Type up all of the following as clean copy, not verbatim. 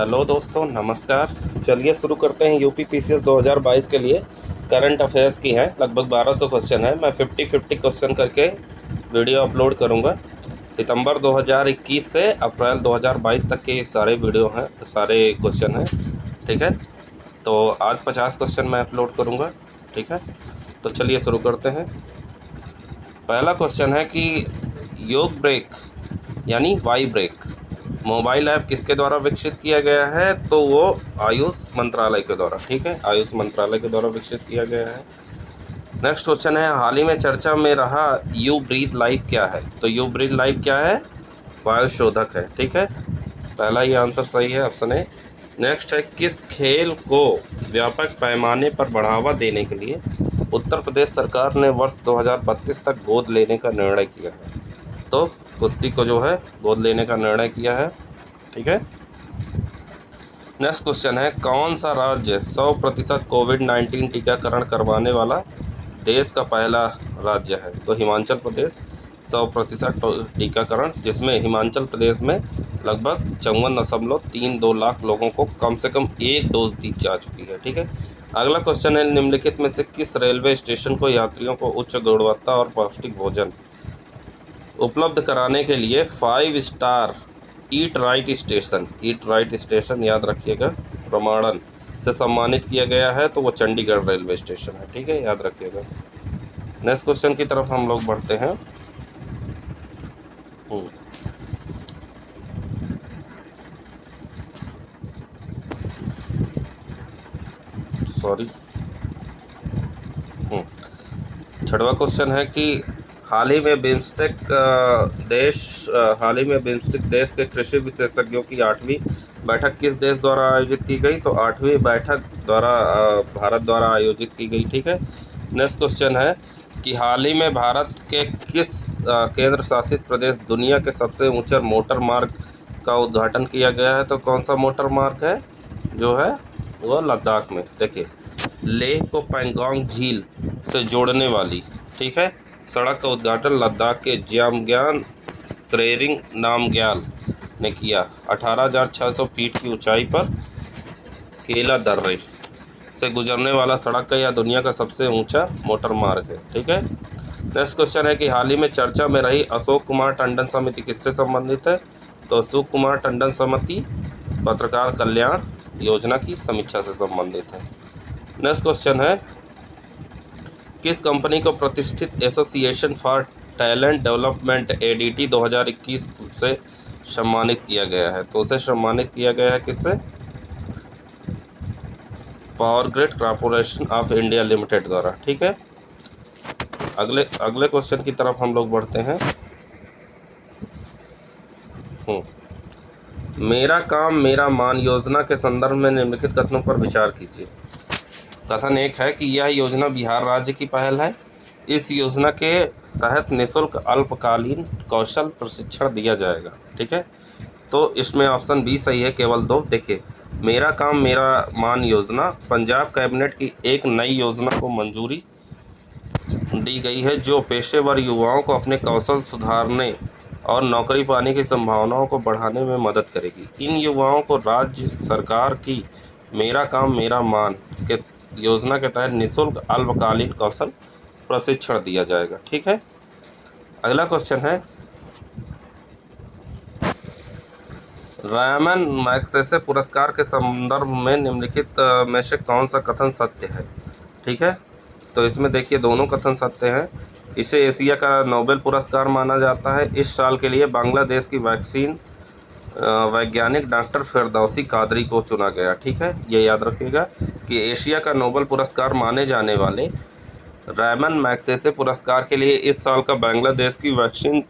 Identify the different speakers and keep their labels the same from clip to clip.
Speaker 1: Hello दोस्तों, नमस्कार। चलिए शुरू करते हैं। यूपी पीसीएस 2022 के लिए करंट अफेयर्स की हैं। लगभग 1200 क्वेश्चन है। मैं 50-50 क्वेश्चन करके वीडियो अपलोड करूंगा। सितंबर 2021 से अप्रैल 2022 तक के सारे वीडियो हैं, सारे क्वेश्चन हैं। ठीक है, तो आज 50 क्वेश्चन मैं अपलोड करूंगा। ठीक है, तो चलिए शुरू करते हैं। पहला क्वेश्चन है कि योग ब्रेक यानी वाई ब्रेक मोबाइल ऐप किसके द्वारा विकसित किया गया है? तो वो आयुष मंत्रालय के द्वारा। ठीक है, आयुष मंत्रालय के द्वारा विकसित किया गया है। नेक्स्ट क्वेश्चन है, हाल ही में चर्चा में रहा यू ब्रीथ लाइफ क्या है? तो यू ब्रीथ लाइफ क्या है? वायु शोधक है। ठीक है, पहला ही आंसर सही है, ऑप्शन ए। नेक्स्ट है, किस खेल को व्यापक पैमाने पर बढ़ावा देने के लिए उत्तर प्रदेश सरकार ने वर्ष 2032 तक गोद लेने का निर्णय किया है? तो कुश्ती को जो है गोद लेने का निर्णय किया है। ठीक है, नेक्स्ट क्वेश्चन है, कौन सा राज्य 100% कोविड-19 टीकाकरण करवाने वाला देश का पहला राज्य है? तो हिमाचल प्रदेश 100% टीकाकरण, जिसमें हिमाचल प्रदेश में लगभग 54.32 लाख लोगों को कम से कम एक डोज दी जा चुकी है। ठीक है, अगला क्वेश्चन है, निम्नलिखित में से किस रेलवे स्टेशन को यात्रियों को उच्च गुणवत्ता और पौष्टिक भोजन उपलब्ध कराने के लिए 5 स्टार ईट राइट स्टेशन याद रखिएगा, प्रमाणन से सम्मानित किया गया है? तो वो चंडीगढ़ रेलवे स्टेशन है। ठीक है, याद रखिएगा। नेक्स्ट क्वेश्चन की तरफ हम लोग बढ़ते हैं। सॉरी, छठवां क्वेश्चन है कि हाल ही में बिम्स्टेक देश के कृषि विशेषज्ञों की 8वीं बैठक किस देश द्वारा आयोजित की गई? तो 8वीं बैठक भारत द्वारा आयोजित की गई। ठीक है, नेक्स्ट क्वेश्चन है कि हाल ही में भारत के किस केंद्र शासित प्रदेश दुनिया के सबसे ऊंचा मोटर मार्ग का उद्घाटन किया गया है? तो कौन सा मोटर मार्ग है जो है वो लद्दाख में? देखिए, लेह को पैंगोंग झील से जोड़ने वाली, ठीक है, सड़क का उद्घाटन लद्दाख के जियामग्याल त्रेरिंग नामग्याल ने किया। 18,600 फीट की ऊंचाई पर केला दर्रे से गुजरने वाला सड़क का यह दुनिया का सबसे ऊंचा मोटर मार्ग है। ठीक है, नेक्स्ट क्वेश्चन है कि हाल ही में चर्चा में रही अशोक कुमार टंडन समिति किससे संबंधित है? तो अशोक कुमार टंडन समिति पत्रकार कल्याण योजना की समीक्षा से संबंधित है। नेक्स्ट क्वेश्चन है, किस कंपनी को प्रतिष्ठित association for talent development ADT 2021 से सम्मानित किया गया है? तो उसे सम्मानित किया गया है किससे? Power grid corporation of India limited द्वारा। ठीक है, अगले क्वेश्चन की तरफ हम लोग बढ़ते हैं। मेरा काम मेरा मान योजना के संदर्भ में निम्नलिखित कथनों पर विचार कीजिए। कथन एक है कि यह योजना बिहार राज्य की पहल है। इस योजना के तहत निःशुल्क अल्पकालीन कौशल प्रशिक्षण दिया जाएगा। ठीक है, तो इसमें ऑप्शन बी सही है, केवल 2। देखिए, मेरा काम मेरा मान योजना पंजाब कैबिनेट की एक नई योजना को मंजूरी दी गई है जो पेशेवर युवाओं को अपने कौशल सुधारने और नौकरी पाने की संभावनाओं को बढ़ाने में मदद करेगी। इन युवाओं को राज्य सरकार की मेरा काम मेरा मान के योजना के तहत निःशुल्क अल्पकालीन कौशल प्रशिक्षण दिया जाएगा। ठीक है, अगला क्वेश्चन है, रायमन मैग्सेसे पुरस्कार के संदर्भ में निम्नलिखित में से कौन सा कथन सत्य है? ठीक है, तो इसमें देखिए दोनों कथन सत्य हैं। इसे एशिया का नोबेल पुरस्कार माना जाता है। इस साल के लिए बांग्लादेश की वैक्सीन वैज्ञानिक डॉक्टर फिरदौसी कादरी को चुना गया। ठीक है, ये याद रखिएगा कि एशिया का नोबेल पुरस्कार माने जाने वाले रायमन मैग्सेसे पुरस्कार के लिए इस साल का बांग्लादेश की वैक्सीन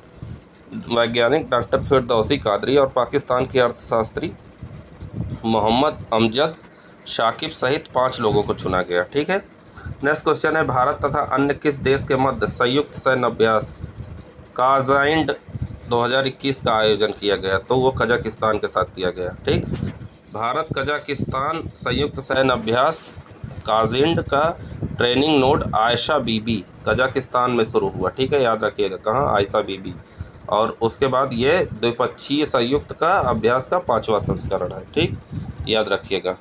Speaker 1: वैज्ञानिक डॉक्टर फिरदौसी कादरी और पाकिस्तान के अर्थशास्त्री मोहम्मद अमजद शाकिब सहित 5 लोगों को चुना गया। ठीक है, नेक्स्ट क्वेश्चन है, भारत तथा अन्य किस देश के मध्य संयुक्त सैन्य अभ्यास काजाइंड 2021 का आयोजन किया गया? तो वो कजाकिस्तान के साथ किया गया। ठीक, भारत कजाकिस्तान संयुक्त सैन्य अभ्यास काजिंड का ट्रेनिंग नोड आयशा बीबी कजाकिस्तान में शुरू हुआ। ठीक है, याद रखिएगा, कहाँ? आयशा बीबी। और उसके बाद ये द्विपक्षीय संयुक्त का अभ्यास का 5वां संस्करण है। ठीक, याद रखिएगा।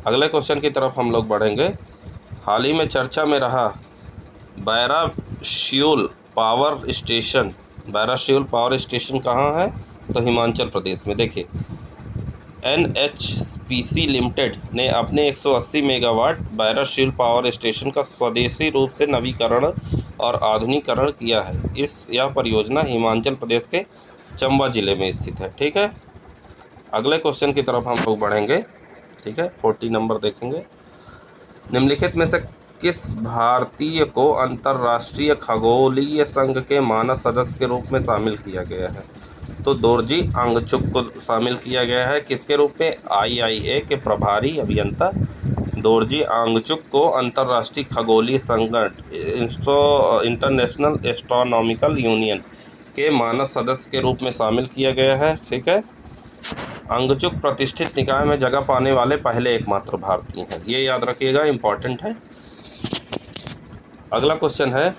Speaker 1: अगले क्वेश्चन की तरफ हम लोग बढ़ेंगे। हाल ही में चर्चा में रहा बैराशियोल पावर स्टेशन। बैराशियोल पावर स्टेशन कहाँ है? तो हिमाचल प्रदेश में। देखिए, NHPC लिमिटेड ने अपने 180 मेगावाट बैराशियोल पावर स्टेशन का स्वदेशी रूप से नवीकरण और आधुनिकीकरण किया है। यह परियोजना हिमाचल प्रदेश के चंबा जिले में स्थित है। ठीक है, अगले क्वेश्चन की तरफ हम लोग बढ़ेंगे। ठीक है, 40 नंबर देखेंगे। निम्नलिखित में से किस भारतीय को अंतर्राष्ट्रीय खगोलीय संघ के मानद सदस्य के रूप में शामिल किया गया है? तो दोरजी आंगचुक को शामिल किया गया है। किसके रूप में? IIA के प्रभारी अभियंता दोरजी आंगचुक को अंतर्राष्ट्रीय खगोलीय संगठन इंटरनेशनल एस्ट्रोनॉमिकल यूनियन के मानद सदस्य के रूप में शामिल किया गया है। ठीक है, आंगचुक प्रतिष्ठित निकाय में जगह पाने वाले पहले एकमात्र भारतीय हैं। ये याद रखिएगा, इम्पॉर्टेंट है। अगला क्वेश्चन है,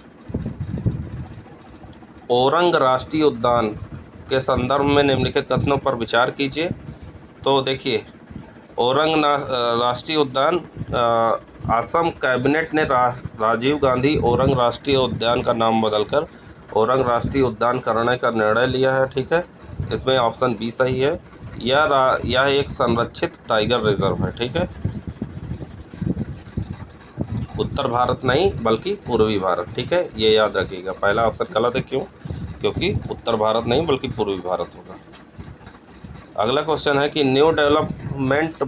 Speaker 1: ओरंग राष्ट्रीय उद्यान के संदर्भ में निम्नलिखित कथनों पर विचार कीजिए। तो देखिए, ओरंग राष्ट्रीय उद्यान, असम कैबिनेट ने राजीव गांधी ओरंग राष्ट्रीय उद्यान का नाम बदलकर ओरंग राष्ट्रीय उद्यान करने का निर्णय लिया है। ठीक है, इसमें ऑप्शन बी सही है। यह एक संरक्षित टाइगर रिजर्व है। ठीक है, उत्तर भारत नहीं बल्कि पूर्वी भारत। ठीक है, ये याद रखिएगा। पहला ऑप्शन गलत है। क्यों? क्योंकि उत्तर भारत नहीं बल्कि पूर्वी भारत होगा। अगला क्वेश्चन है कि न्यू डेवलपमेंट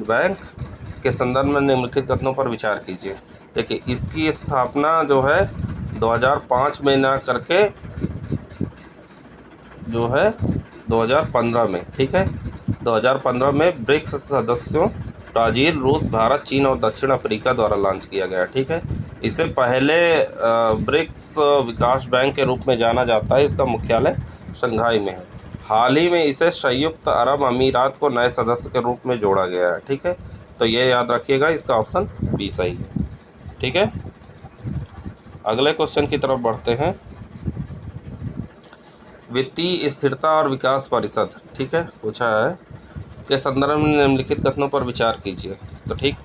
Speaker 1: बैंक के संदर्भ में निम्नलिखित कथनों पर विचार कीजिए। देखिए, इसकी स्थापना जो है 2005 में ना करके जो है 2015 में। ठीक है, 2015 में ब्रिक्स सदस्यों ब्राज़ील, रूस, भारत, चीन और दक्षिण अफ्रीका द्वारा लॉन्च किया गया। ठीक है, इसे पहले ब्रिक्स विकास बैंक के रूप में जाना जाता है। इसका मुख्यालय शंघाई में है। हाल ही में इसे संयुक्त अरब अमीरात को नए सदस्य के रूप में जोड़ा गया है। ठीक है, तो ये याद रखिएगा, इसका ऑप्शन बी सही है। ठीक है, अगले क्वेश्चन की तरफ बढ़ते हैं। वित्तीय स्थिरता और विकास परिषद, ठीक है, पूछा है, के संदर्भ में निम्नलिखित कथनों पर विचार कीजिए। तो ठीक,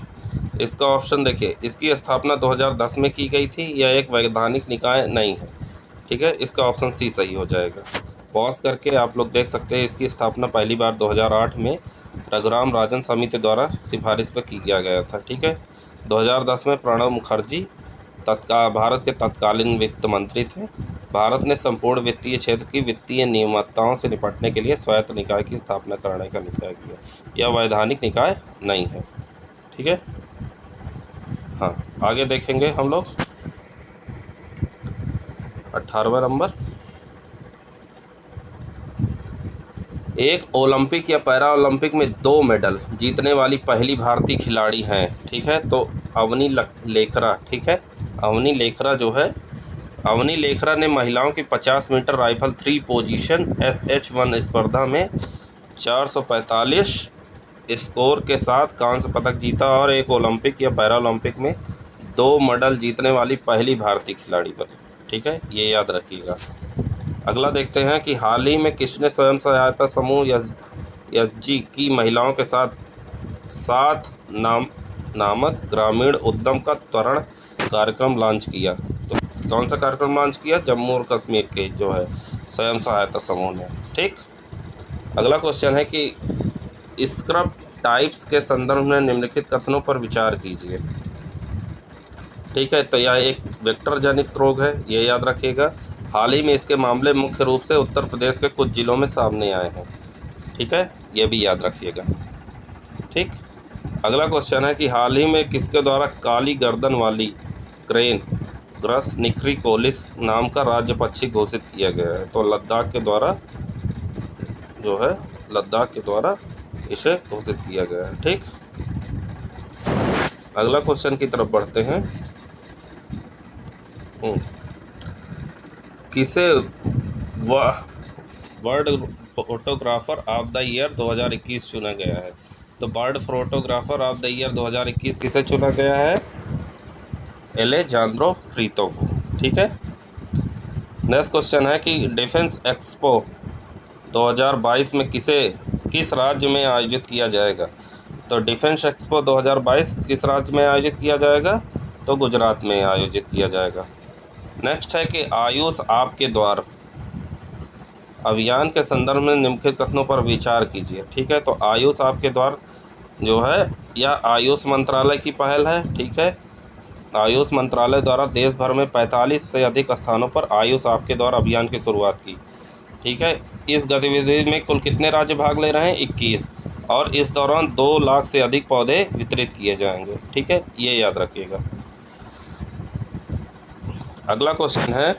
Speaker 1: इसका ऑप्शन देखिए, इसकी स्थापना 2010 में की गई थी। यह एक वैधानिक निकाय नहीं है। ठीक है, इसका ऑप्शन सी सही हो जाएगा। पॉज करके आप लोग देख सकते हैं, इसकी स्थापना पहली बार 2008 में रघुराम राजन समिति द्वारा सिफारिश पर किया गया था। ठीक है, 2010 में प्रणब मुखर्जी भारत के तत्कालीन वित्त मंत्री थे। भारत ने संपूर्ण वित्तीय क्षेत्र की वित्तीय अनियमितताओं से निपटने के लिए स्वायत्त निकाय की स्थापना करने का निश्चय किया। यह वैधानिक निकाय नहीं है। ठीक है, हाँ, आगे देखेंगे हम लोग 18वां नंबर। एक ओलंपिक या पैरा ओलंपिक में 2 मेडल जीतने वाली पहली भारतीय खिलाड़ी हैं। ठीक है, तो अवनी लेखरा। ठीक है, अवनी लेखरा ने महिलाओं की 50 मीटर राइफल 3 पोजीशन SH1 स्पर्धा में 445 स्कोर के साथ कांस्य पदक जीता और एक ओलंपिक या पैरा ओलंपिक में 2 मेडल जीतने वाली पहली भारतीय खिलाड़ी बनी। ठीक है, ये याद रखिएगा। अगला देखते हैं कि हाल ही में किसने स्वयं सहायता समूह SG की महिलाओं के साथ नामक ग्रामीण उद्यम का त्वरण कार्यक्रम लॉन्च किया। तो कौन सा कार्यक्रम लॉन्च किया? जम्मू और कश्मीर के जो है स्वयं सहायता समूह ने। ठीक, अगला क्वेश्चन है कि स्क्रब टाइप्स के संदर्भ में निम्नलिखित कथनों पर विचार कीजिए। ठीक है, तो यह एक वेक्टर जनित रोग है, ये याद रखिएगा। हाल ही में इसके मामले मुख्य रूप से उत्तर प्रदेश के कुछ जिलों में सामने आए हैं। ठीक है, ये भी याद रखिएगा। ठीक, अगला क्वेश्चन है कि हाल ही में किसके द्वारा काली गर्दन वाली क्रेन ग्रस निक्रिकोलिस नाम का राज्य पक्षी घोषित किया गया है? तो लद्दाख के द्वारा इसे घोषित किया गया है। ठीक, अगला क्वेश्चन की तरफ बढ़ते हैं। किसे world photographer of the year 2021 चुना गया है? तो world photographer of the year 2021 किसे चुना गया है? एलेजांद्रो प्रीतो को। ठीक है, नेक्स्ट क्वेश्चन है कि डिफेंस एक्सपो 2022 में किस राज्य में आयोजित किया जाएगा। तो डिफेंस एक्सपो 2022 किस राज्य में आयोजित किया जाएगा, तो गुजरात में आयोजित किया जाएगा। नेक्स्ट है कि आयुष आपके द्वार अभियान के संदर्भ में निम्नलिखित कथनों पर विचार कीजिए। ठीक है, तो आयुष आपके द्वार जो है यह आयुष मंत्रालय की पहल है। ठीक है, आयुष मंत्रालय द्वारा देश भर में 45 से अधिक स्थानों पर आयुष आपके द्वार अभियान की शुरुआत की। ठीक है, इस गतिविधि में कुल कितने राज्य भाग ले रहे हैं, 21, और इस दौरान 2 लाख से अधिक पौधे वितरित किए जाएंगे। ठीक है, ये याद रखिएगा। अगला क्वेश्चन है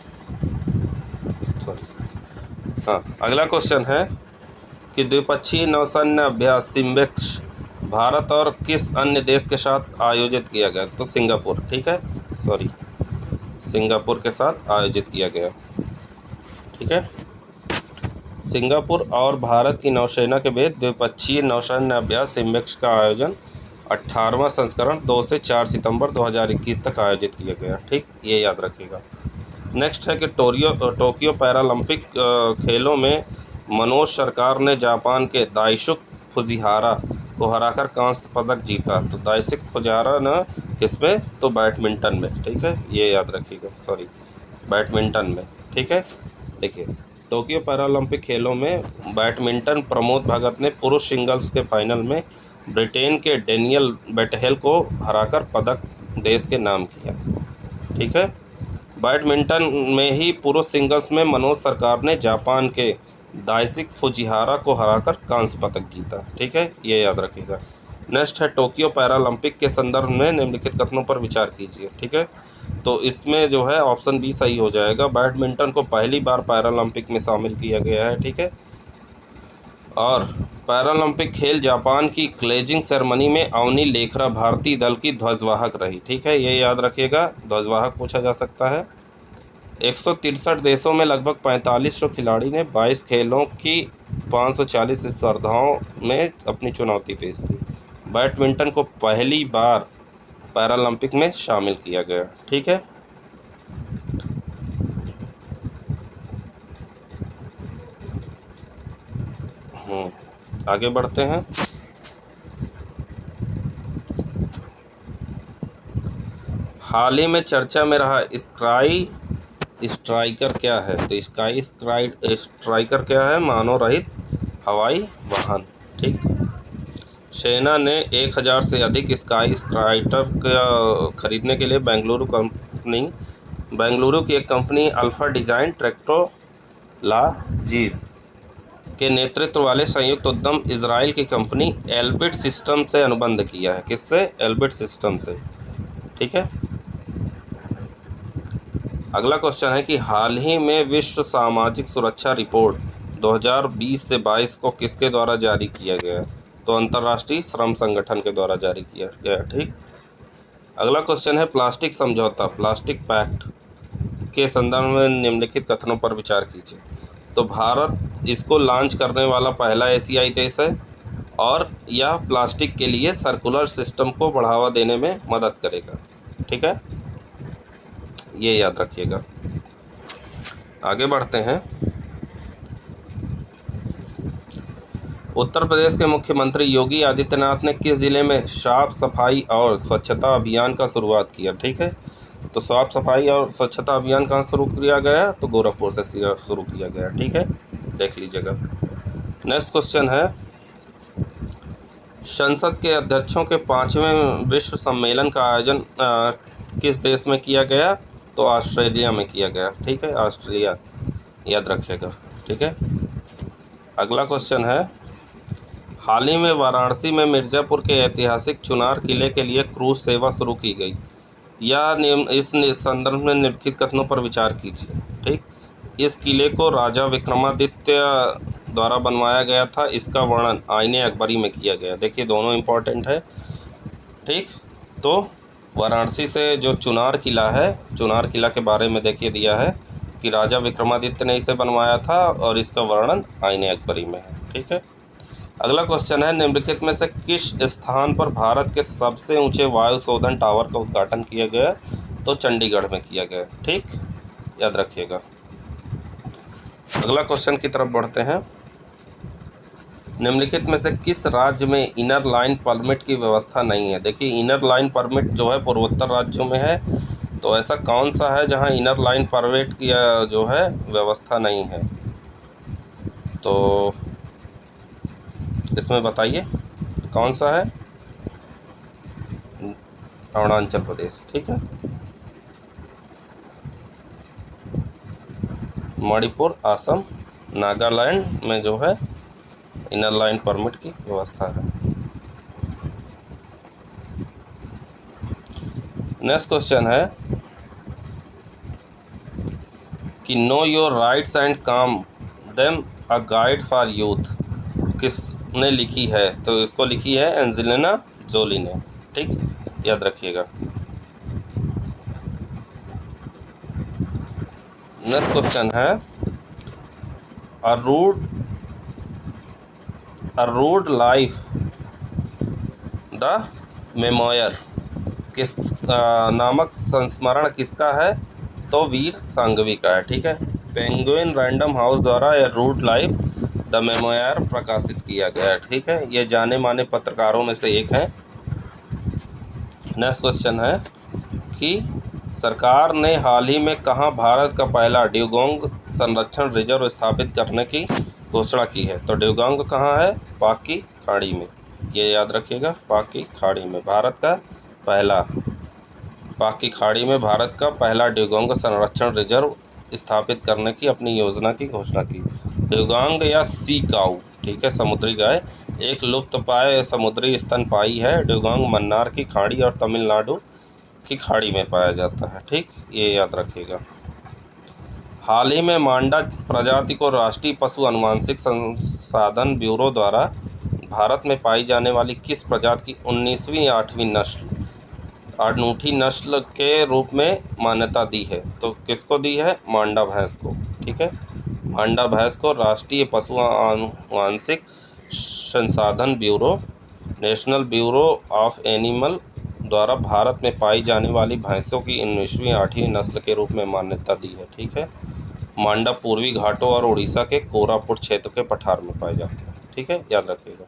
Speaker 1: अगला क्वेश्चन है कि द्विपक्षीय नौसैन्य अभ्यास सिम्बेक्स भारत और किस अन्य देश के साथ आयोजित किया गया। तो सिंगापुर। ठीक है, सिंगापुर के साथ आयोजित किया गया। ठीक है, सिंगापुर और भारत की नौसेना के बीच द्विपक्षीय नौसैन्य अभ्यास सिम्बेक्स का आयोजन 18वां संस्करण 2 से 4 सितंबर 2021 तक आयोजित किया गया। ठीक, ये याद रखिएगा। नेक्स्ट है कि टोक्यो पैरालंपिक खेलों में मनोज सरकार ने जापान के दाइशुक फुजिहारा को हराकर कांस्य पदक जीता। तो दाइशुक फुजिहारा न किस में, तो बैडमिंटन में। ठीक है, ये याद रखिएगा, बैडमिंटन में। ठीक है, देखिए टोक्यो पैरालंपिक खेलों में बैडमिंटन प्रमोद भगत ने पुरुष सिंगल्स के फाइनल में ब्रिटेन के डेनियल बेटहेल को हराकर पदक देश के नाम किया। ठीक है, बैडमिंटन में ही पुरुष सिंगल्स में मनोज सरकार ने जापान के दाइशिक फुजिहारा को हराकर कांस्य पदक जीता। ठीक है, ये याद रखिएगा। नेक्स्ट है टोक्यो पैरालंपिक के संदर्भ में निम्नलिखित कथनों पर विचार कीजिए। ठीक है, तो इसमें जो है ऑप्शन बी सही हो जाएगा। बैडमिंटन को पहली बार पैरालंपिक में शामिल किया गया है। ठीक है, और पैरालंपिक खेल जापान की क्लेजिंग सेरेमनी में अवनी लेखरा भारतीय दल की ध्वजवाहक रही। ठीक है, ये याद रखिएगा, ध्वजवाहक पूछा जा सकता है। 163 देशों में लगभग 4500 खिलाड़ी ने 22 खेलों की 540 स्पर्धाओं में अपनी चुनौती पेश की। बैडमिंटन को पहली बार पैरालंपिक में शामिल किया गया। ठीक है, आगे बढ़ते हैं। हाल ही में चर्चा में रहा स्काई स्ट्राइकर क्या है। तो स्काई स्ट्राइकर क्या है, मानव रहित हवाई वाहन। ठीक, सेना ने 1000 से अधिक स्काई स्ट्राइकर खरीदने के लिए बेंगलुरु की एक कंपनी अल्फा डिजाइन टेक्नोलॉजीज के नेतृत्व वाले संयुक्त उद्यम इजराइल की कंपनी एल्बिट सिस्टम से अनुबंध किया है। किससे, एल्बिट सिस्टम से। ठीक है, अगला क्वेश्चन है कि हाल ही में विश्व सामाजिक सुरक्षा रिपोर्ट 2020 से 22 को किसके द्वारा जारी किया गया। तो अंतर्राष्ट्रीय श्रम संगठन के द्वारा जारी किया गया। ठीक, अगला क्वेश्चन है प्लास्टिक समझौता प्लास्टिक पैक्ट के संदर्भ में निम्नलिखित कथनों पर विचार कीजिए। तो भारत इसको लॉन्च करने वाला पहला एशियाई देश है और यह प्लास्टिक के लिए सर्कुलर सिस्टम को बढ़ावा देने में मदद करेगा। ठीक है, ये याद रखिएगा। आगे बढ़ते हैं। उत्तर प्रदेश के मुख्यमंत्री योगी आदित्यनाथ ने किस जिले में साफ सफाई और स्वच्छता अभियान का शुरुआत किया। ठीक है, तो साफ सफाई और स्वच्छता अभियान कहाँ शुरू किया गया, तो गोरखपुर से शुरू किया गया। ठीक है, देख लीजिएगा। नेक्स्ट क्वेश्चन है संसद के अध्यक्षों के 5वें विश्व सम्मेलन का आयोजन किस देश में किया गया। तो ऑस्ट्रेलिया में किया गया। ठीक है, ऑस्ट्रेलिया याद रखिएगा। ठीक है, अगला क्वेश्चन है हाल ही में वाराणसी में मिर्ज़ापुर के ऐतिहासिक चुनार किले के लिए क्रूज सेवा शुरू की गई। इस संदर्भ में निम्नलिखित कथनों पर विचार कीजिए। ठीक, इस किले को राजा विक्रमादित्य द्वारा बनवाया गया था। इसका वर्णन आईने अकबरी में किया गया। देखिए दोनों इम्पोर्टेंट है। ठीक, तो वाराणसी से जो चुनार किला है, चुनार किला के बारे में देखिए दिया है कि राजा विक्रमादित्य ने इसे बनवाया था और इसका वर्णन आईने अकबरी में है। ठीक है, अगला क्वेश्चन है निम्नलिखित में से किस स्थान पर भारत के सबसे ऊंचे वायु शोधन टावर का उद्घाटन किया गया। तो चंडीगढ़ में किया गया। ठीक, याद रखिएगा। अगला क्वेश्चन की तरफ बढ़ते हैं। निम्नलिखित में से किस राज्य में इनर लाइन परमिट की व्यवस्था नहीं है? देखिए, इनर लाइन परमिट जो है पूर्वोत्तर राज्यों में है, तो ऐसा कौन सा है जहां इनर लाइन परमिट की जो है व्यवस्था नहीं है? तो इसमें बताइए कौन सा है? अरुणाचल प्रदेश, ठीक है। मणिपुर, असम, नागालैंड में जो है इनर लाइन परमिट की व्यवस्था है। नेक्स्ट क्वेश्चन है कि नो योर राइट्स एंड काम them a guide for youth किसने लिखी है? तो इसको लिखी है एंजेलिना जोली ने, ठीक, याद रखिएगा। नेक्स्ट क्वेश्चन है a rude life the memoir किस नामक संस्मरण किसका है? तो वीर सांघवी का है, ठीक है। पेंगुइन रैंडम हाउस द्वारा यह रूड लाइफ द मेमोयर प्रकाशित किया गया है, ठीक है। ये जाने माने पत्रकारों में से एक है। नेक्स्ट क्वेश्चन है कि सरकार ने हाल ही में कहाँ भारत का पहला ड्यूगोंग संरक्षण रिजर्व स्थापित करने की घोषणा की है? तो ड्यूगोंग कहाँ है? पाक की खाड़ी में, ये याद रखिएगा। पाक की खाड़ी में भारत का पहला पाक की खाड़ी में भारत का पहला ड्यूगोंग संरक्षण रिजर्व स्थापित करने की अपनी योजना की घोषणा की। ड्यूगोंग या सी काऊ, ठीक है, समुद्री गाय एक लुप्तप्राय समुद्री स्तनपायी है। ड्यूगोंग मन्नार की खाड़ी और तमिलनाडु की खाड़ी में पाया जाता है, ठीक, ये याद रखिएगा। हाल ही में मांडा प्रजाति को राष्ट्रीय पशु अनुवांशिक संसाधन ब्यूरो द्वारा भारत में पाई जाने वाली किस प्रजाति की 19वीं या 8वीं नस्ल अनूठी नस्ल के रूप में मान्यता दी है? तो किसको दी है? मांडा भैंस को, ठीक है। मांडा भैंस को राष्ट्रीय पशु आनुवांशिक संसाधन bureau, national bureau of animal द्वारा भारत में पाई जाने वाली भैंसों की 19वीं 8वीं नस्ल के रूप में मान्यता दी है, ठीक है। मांडा पूर्वी घाटों और उड़ीसा के कोरापुट क्षेत्र के पठार में पाए जाते हैं, ठीक है, याद रखिएगा।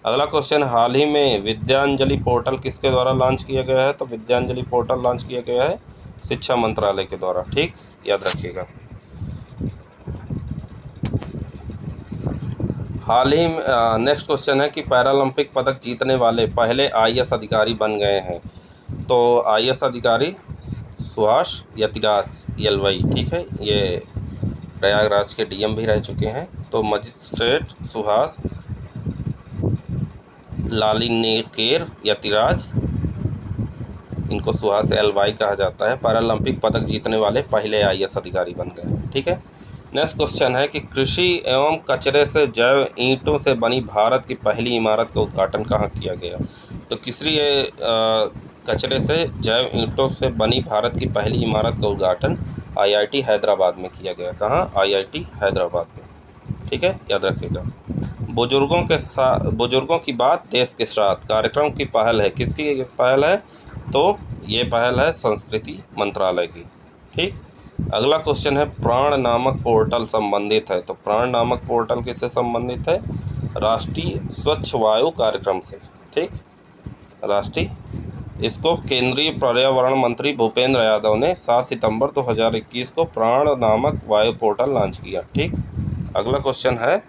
Speaker 1: अगला क्वेश्चन, हाल ही में विद्यांजलि पोर्टल किसके द्वारा लॉन्च किया गया है? तो विद्यांजलि पोर्टल लॉन्च किया गया है शिक्षा मंत्रालय के द्वारा, ठीक, याद रखिएगा। हाल ही में नेक्स्ट क्वेश्चन है कि पैरालंपिक पदक जीतने वाले पहले आईएएस अधिकारी बन गए हैं। तो आईएएस अधिकारी सुहास यतिराज एलवाई, ठीक है, ये प्रयागराज के डीएम भी रह चुके हैं। तो मजिस्ट्रेट सुहास लालिनेकेर यतिराज, इनको सुहास एलवाई कहा जाता है, पैरालंपिक पदक जीतने वाले पहले आईएएस अधिकारी बन गए हैं, ठीक है। नेक्स्ट क्वेश्चन है कि कृषि एवं कचरे से जैव ईंटों से बनी भारत की पहली इमारत का उद्घाटन कहाँ किया गया? तो किसरी कचरे से जैव ईंटों से बनी भारत की पहली इमारत का उद्घाटन आईआईटी हैदराबाद में किया गया। कहाँ? आईआईटी हैदराबाद में, ठीक है, याद रखिएगा। बुजुर्गों की बात देश के साथ कार्यक्रम की पहल है, किसकी पहल है? तो ये पहल है संस्कृति मंत्रालय की, ठीक। अगला क्वेश्चन है प्राण नामक पोर्टल संबंधित है। तो प्राण नामक पोर्टल किससे संबंधित है? राष्ट्रीय स्वच्छ वायु कार्यक्रम से, ठीक, राष्ट्रीय। इसको केंद्रीय पर्यावरण मंत्री भूपेंद्र यादव ने 7 सितंबर 2021 को प्राण नामक वायु पोर्टल लॉन्च किया, ठीक। अगला क्वेश्चन है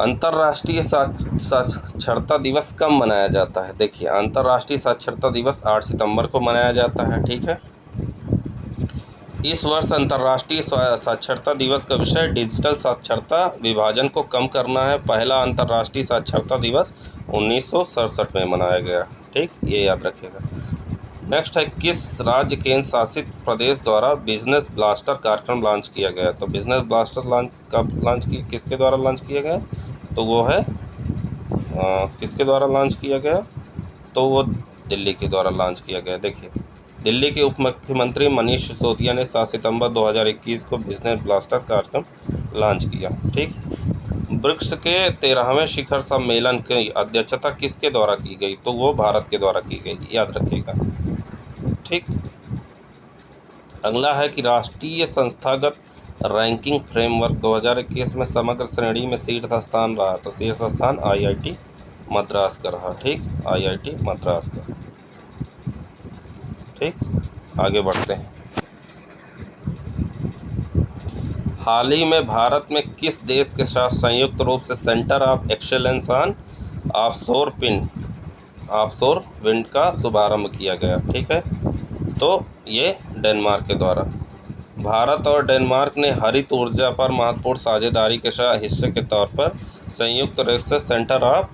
Speaker 1: अंतर्राष्ट्रीय साक्षरता दिवस कब मनाया जाता है? देखिए, अंतर्राष्ट्रीय साक्षरता दिवस 8 सितंबर को मनाया जाता है, ठीक है। इस वर्ष अंतर्राष्ट्रीय साक्षरता दिवस का विषय डिजिटल साक्षरता विभाजन को कम करना है। पहला अंतर्राष्ट्रीय साक्षरता दिवस 1967 में मनाया गया, ठीक, ये याद रखिएगा। नेक्स्ट है किस राज्य केंद्र शासित प्रदेश द्वारा बिजनेस ब्लास्टर कार्यक्रम लॉन्च किया गया? तो बिजनेस ब्लास्टर कब लॉन्च किया, किसके द्वारा लॉन्च किया गया? तो वो है किसके द्वारा लॉन्च किया गया? तो वो दिल्ली के द्वारा लॉन्च किया गया। देखिए, दिल्ली के उप मुख्यमंत्री मनीष सिसोदिया ने 7 सितंबर 2021 को बिजनेस ब्लास्टर कार्यक्रम लॉन्च किया, ठीक। ब्रिक्स के 13वें शिखर सम्मेलन की अध्यक्षता किसके द्वारा की गई? तो वो भारत के द्वारा की गई, याद रखिएगा, ठीक। अगला है कि राष्ट्रीय संस्थागत रैंकिंग फ्रेमवर्क 2021 में समग्र श्रेणी में शीर्ष स्थान रहा, तो शीर्ष स्थान IIT मद्रास का रहा। ठीक, IIT मद्रास का। ठीक, आगे बढ़ते हैं। हाल ही में भारत में किस देश के साथ संयुक्त रूप से centre of excellence on offshore wind का शुभारंभ किया गया? ठीक है, तो ये डेनमार्क के द्वारा। भारत और डेनमार्क ने हरित ऊर्जा पर महत्वपूर्ण साझेदारी के हिस्से के तौर पर संयुक्त रूप से centre of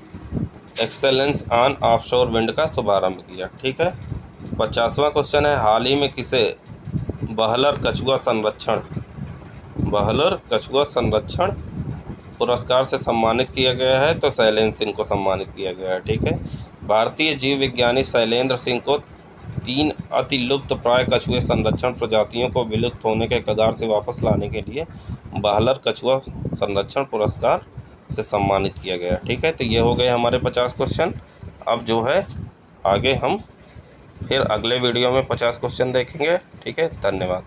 Speaker 1: excellence on offshore wind का शुभारंभ किया। ठीक है, 50वां क्वेश्चन है, हाल ही में किसे बहलर कछुआ संरक्षण पुरस्कार से सम्मानित किया गया है? तो शैलेंद्र सिंह को सम्मानित किया गया है। ठीक है, भारतीय जीव विज्ञानी शैलेंद्र सिंह को 3 अति लुप्त प्राय कछुए संरक्षण प्रजातियों को विलुप्त होने के कगार से वापस लाने के लिए बहलर कछुआ संरक्षण पुरस्कार से सम्मानित किया गया। ठीक है, तो ये हो गए हमारे 50 क्वेश्चन। अब जो है आगे हम फिर अगले वीडियो में 50 क्वेश्चन देखेंगे। ठीक है, धन्यवाद।